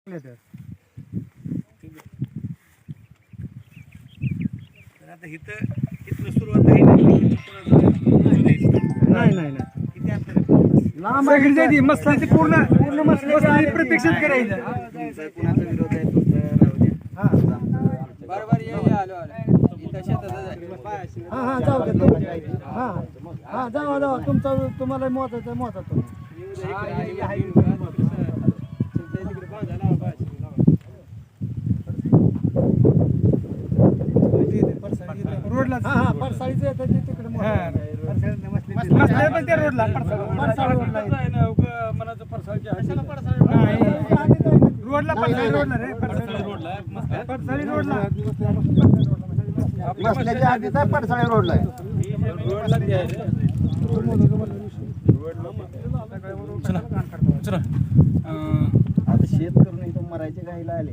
तर आता इथं इथनं सुरुवात आहे नाही किती अंतर सगळी जायची मस्ती पूर्ण पूर्ण मस्ती प्रत्यक्षात करायचं कुणाचा विरोध आहे तुमचा राहू द्या बरोबर आलो इथं शेतात हा जाऊ तुमचा तुम्हाला मोजायचं रोडला पडसाळीचं येतं ते तिकडे रोडला मनाचं रोडला पडसाळी रोडला बसल्याच्या आधीचा पडसाळी रोडला आता शेत करून इथं मरायचे गाईला आले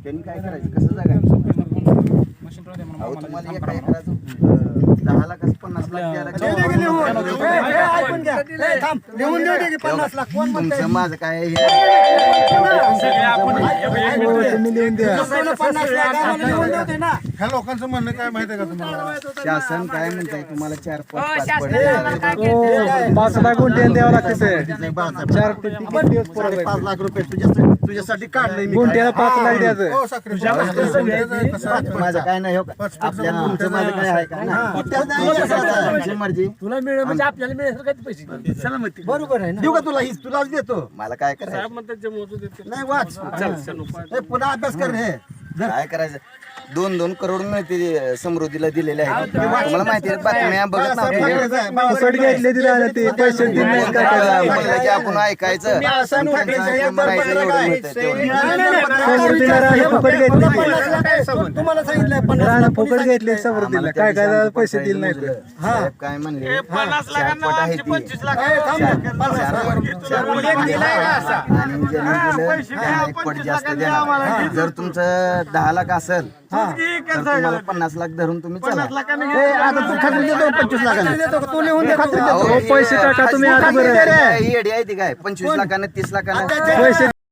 त्यांनी काय करायचं कसं जगायचं अहो तुम्हाला एका एकराचं 10 लाख 50 लाख तुमचं माझं काय ह्या लोकांचं म्हणणं काय माहिती आहे का तुम्हाला शासन काय म्हणताय तुम्हाला 5 लाख गुंठे द्यावं लागते 5 लाख रुपये तुझ्यासाठी काढलंय गुंठ्याला 5 लाख द्यायचं माझं काय नाही आपल्याला तुमचं माझं काय आहे का मर्जी तुला मिळेल म्हणजे आपल्याला मिळेल पैसे सलामती बरोबर आहे देऊ का तुलाच देतो मला काय करायचं नाही वाच पुन्हा अभ्यास कर हे काय करायचं 2-2 करोड मिळते समृद्धीला दिलेले आहेत तुम्हाला माहिती आहे बातम्या बघत नाही आपण ऐकायचं तुम्हाला सांगितलं फुकट घेतले समृद्धीला काय काय पैसे दिले नाही काय म्हणले 25 लाख जास्त देणार जर तुमचं 10 लाख असेल तुम्हाला 50 लाख धरून तुम्ही चला आता तू खात्री देतो 25 लाखाने तू लिहून दे पैसे टाका तुम्ही काय 25 लाखाने 30 लाखाने पैसे